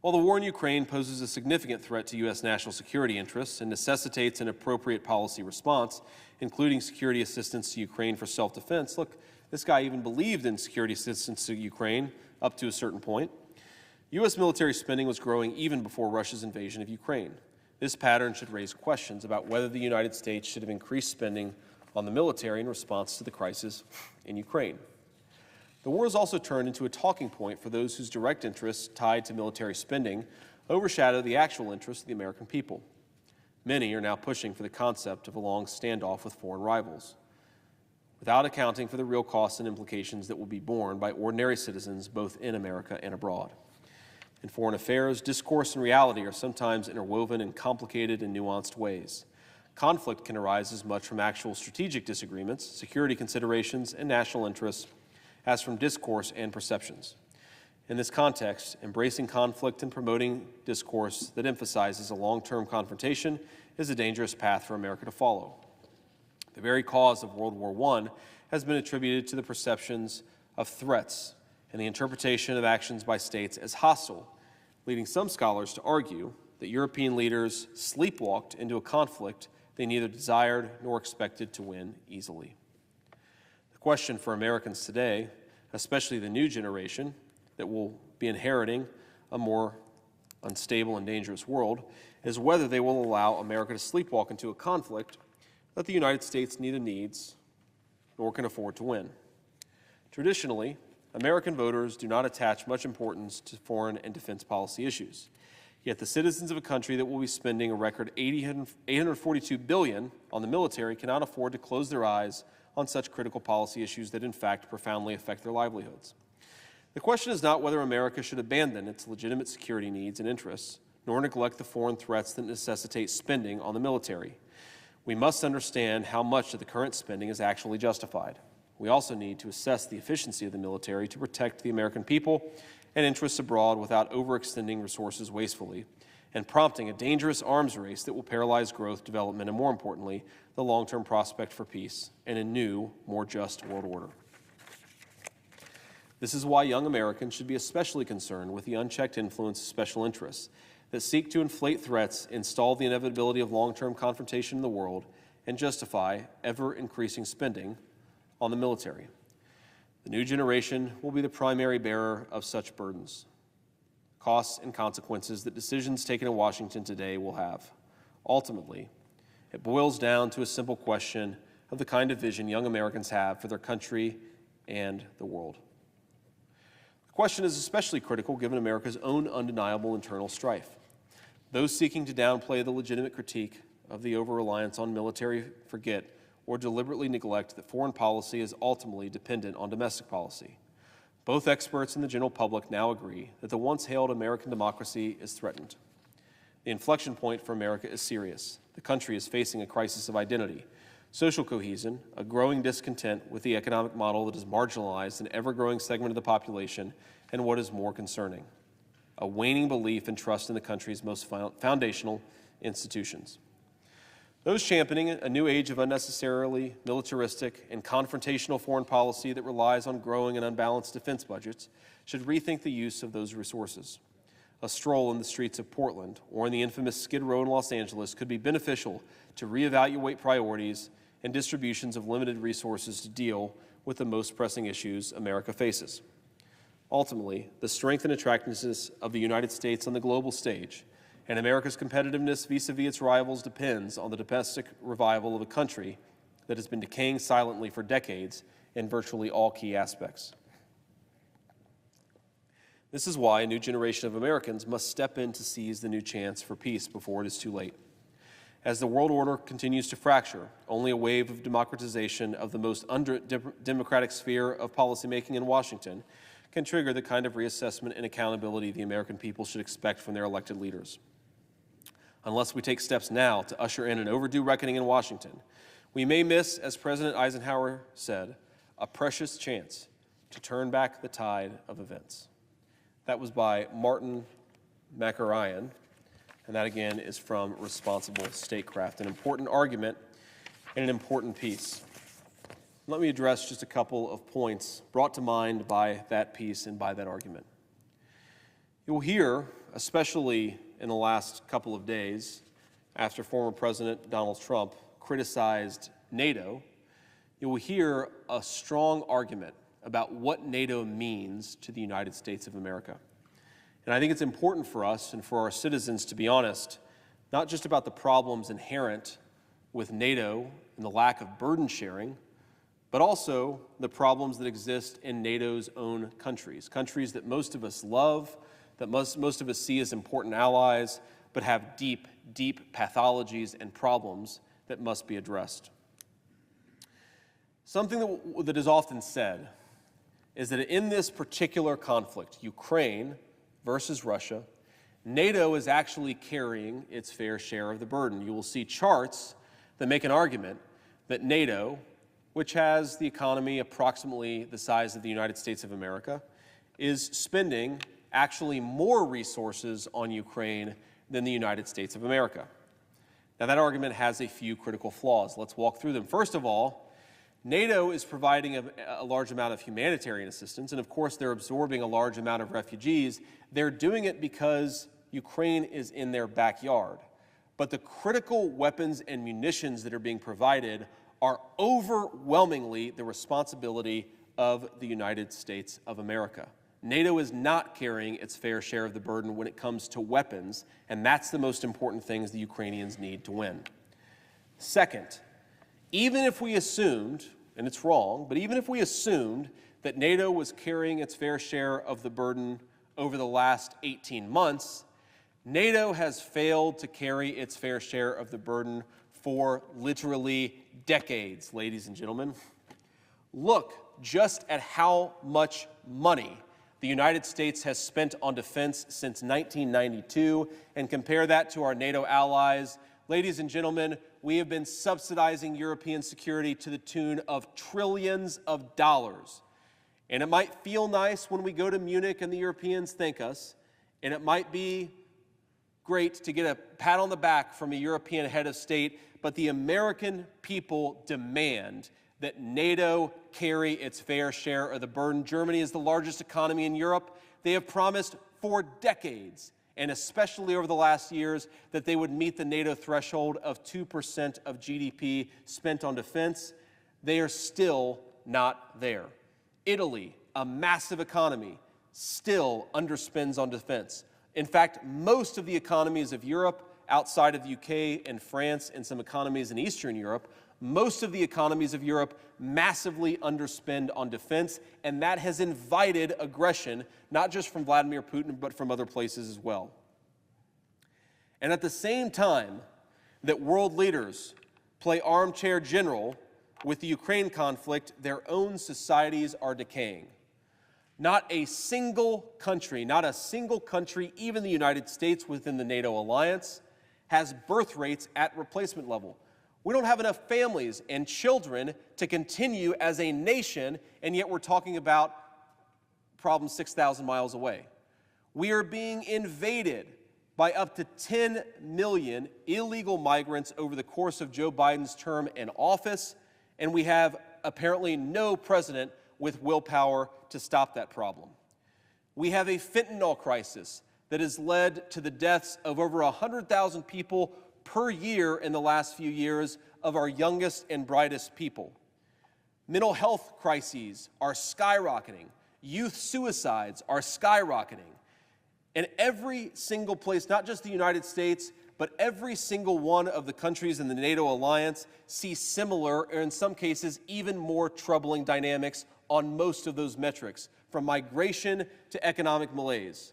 While the war in Ukraine poses a significant threat to U.S. national security interests and necessitates an appropriate policy response, including security assistance to Ukraine for self-defense, look, this guy even believed in security assistance to Ukraine up to a certain point. U.S. military spending was growing even before Russia's invasion of Ukraine. This pattern should raise questions about whether the United States should have increased spending on the military in response to the crisis in Ukraine. The war has also turned into a talking point for those whose direct interests tied to military spending overshadow the actual interests of the American people. Many are now pushing for the concept of a long standoff with foreign rivals, without accounting for the real costs and implications that will be borne by ordinary citizens both in America and abroad. In foreign affairs, discourse and reality are sometimes interwoven in complicated and nuanced ways. Conflict can arise as much from actual strategic disagreements, security considerations, and national interests as from discourse and perceptions. In this context, embracing conflict and promoting discourse that emphasizes a long-term confrontation is a dangerous path for America to follow. The very cause of World War I has been attributed to the perceptions of threats and the interpretation of actions by states as hostile, leading some scholars to argue that European leaders sleepwalked into a conflict they neither desired nor expected to win easily. The question for Americans today, especially the new generation that will be inheriting a more unstable and dangerous world, is whether they will allow America to sleepwalk into a conflict that the United States neither needs nor can afford to win. Traditionally, American voters do not attach much importance to foreign and defense policy issues. Yet the citizens of a country that will be spending a record $842 billion on the military cannot afford to close their eyes on such critical policy issues that in fact profoundly affect their livelihoods. The question is not whether America should abandon its legitimate security needs and interests, nor neglect the foreign threats that necessitate spending on the military. We must understand how much of the current spending is actually justified. We also need to assess the efficiency of the military to protect the American people and interests abroad without overextending resources wastefully and prompting a dangerous arms race that will paralyze growth, development, and more importantly, the long-term prospect for peace and a new, more just world order. This is why young Americans should be especially concerned with the unchecked influence of special interests that seek to inflate threats, install the inevitability of long-term confrontation in the world, and justify ever-increasing spending on the military. The new generation will be the primary bearer of such burdens, costs, and consequences that decisions taken in Washington today will have. Ultimately, it boils down to a simple question of the kind of vision young Americans have for their country and the world. The question is especially critical given America's own undeniable internal strife. Those seeking to downplay the legitimate critique of the over-reliance on military forget or deliberately neglect that foreign policy is ultimately dependent on domestic policy. Both experts and the general public now agree that the once-hailed American democracy is threatened. The inflection point for America is serious. The country is facing a crisis of identity, social cohesion, a growing discontent with the economic model that has marginalized an ever-growing segment of the population, and what is more concerning, a waning belief and trust in the country's most foundational institutions. Those championing a new age of unnecessarily militaristic and confrontational foreign policy that relies on growing and unbalanced defense budgets should rethink the use of those resources. A stroll in the streets of Portland or in the infamous Skid Row in Los Angeles could be beneficial to reevaluate priorities and distributions of limited resources to deal with the most pressing issues America faces. Ultimately, the strength and attractiveness of the United States on the global stage and America's competitiveness vis-a-vis its rivals depends on the domestic revival of a country that has been decaying silently for decades in virtually all key aspects. This is why a new generation of Americans must step in to seize the new chance for peace before it is too late. As the world order continues to fracture, only a wave of democratization of the most undemocratic sphere of policymaking in Washington can trigger the kind of reassessment and accountability the American people should expect from their elected leaders. Unless we take steps now to usher in an overdue reckoning in Washington, we may miss, as President Eisenhower said, a precious chance to turn back the tide of events. That was by Martin McAryan, and that again is from Responsible Statecraft, an important argument and an important piece. Let me address just a couple of points brought to mind by that piece and by that argument. You'll hear, especially in the last couple of days, after former President Donald Trump criticized NATO, you will hear a strong argument about what NATO means to the United States of America. And I think it's important for us and for our citizens to be honest, not just about the problems inherent with NATO and the lack of burden sharing, but also the problems that exist in NATO's own countries, countries that most of us love, that most of us see as important allies, but have deep, deep pathologies and problems that must be addressed. Something that is often said is that in this particular conflict, Ukraine versus Russia, NATO is actually carrying its fair share of the burden. You will see charts that make an argument that NATO, which has the economy approximately the size of the United States of America, is spending actually more resources on Ukraine than the United States of America. Now, that argument has a few critical flaws. Let's walk through them. First of all, NATO is providing a large amount of humanitarian assistance, and of course they're absorbing a large amount of refugees. They're doing it because Ukraine is in their backyard. But the critical weapons and munitions that are being provided are overwhelmingly the responsibility of the United States of America. NATO is not carrying its fair share of the burden when it comes to weapons, and that's the most important things the Ukrainians need to win. Second, even if we assumed, and it's wrong, but even if we assumed that NATO was carrying its fair share of the burden over the last 18 months, NATO has failed to carry its fair share of the burden for literally decades, ladies and gentlemen. Look just at how much money the United States has spent on defense since 1992 and compare that to our NATO allies. Ladies and gentlemen, we have been subsidizing European security to the tune of trillions of dollars. And it might feel nice when we go to Munich and the Europeans thank us, and it might be great to get a pat on the back from a European head of state, but the American people demand that NATO carry its fair share of the burden. Germany is the largest economy in Europe. They have promised for decades, and especially over the last years, that they would meet the NATO threshold of 2% of GDP spent on defense. They are still not there. Italy, a massive economy, still underspends on defense. In fact, most of the economies of Europe, outside of the UK and France and some economies in Eastern Europe, most of the economies of Europe massively underspend on defense, and that has invited aggression, not just from Vladimir Putin, but from other places as well. And at the same time that world leaders play armchair general with the Ukraine conflict, their own societies are decaying. Not a single country, even the United States within the NATO alliance, has birth rates at replacement level. We don't have enough families and children to continue as a nation, and yet we're talking about problems 6,000 miles away. We are being invaded by up to 10 million illegal migrants over the course of Joe Biden's term in office, and we have apparently no president with willpower to stop that problem. We have a fentanyl crisis that has led to the deaths of over 100,000 people per year in the last few years of our youngest and brightest people. Mental health crises are skyrocketing. Youth suicides are skyrocketing. And every single place, not just the United States, but every single one of the countries in the NATO alliance see similar, or in some cases, even more troubling dynamics on most of those metrics, from migration to economic malaise.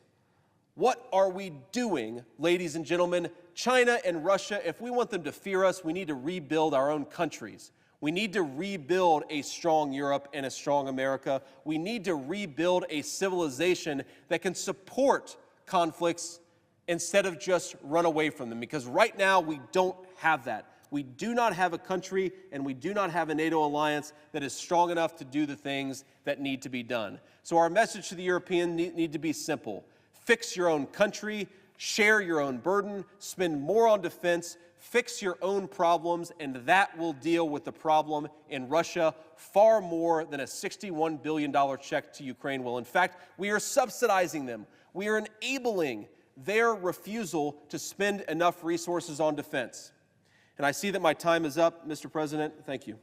What are we doing, ladies and gentlemen? China and Russia, if we want them to fear us, we need to rebuild our own countries. We need to rebuild a strong Europe and a strong America. We need to rebuild a civilization that can support conflicts instead of just run away from them, because right now we don't have that. We do not have a country and we do not have a NATO alliance that is strong enough to do the things that need to be done. So our message to the Europeans need to be simple. Fix your own country, share your own burden, spend more on defense, fix your own problems, and that will deal with the problem in Russia far more than a $61 billion check to Ukraine will. In fact, we are subsidizing them. We are enabling their refusal to spend enough resources on defense. And I see that my time is up, Mr. President. Thank you.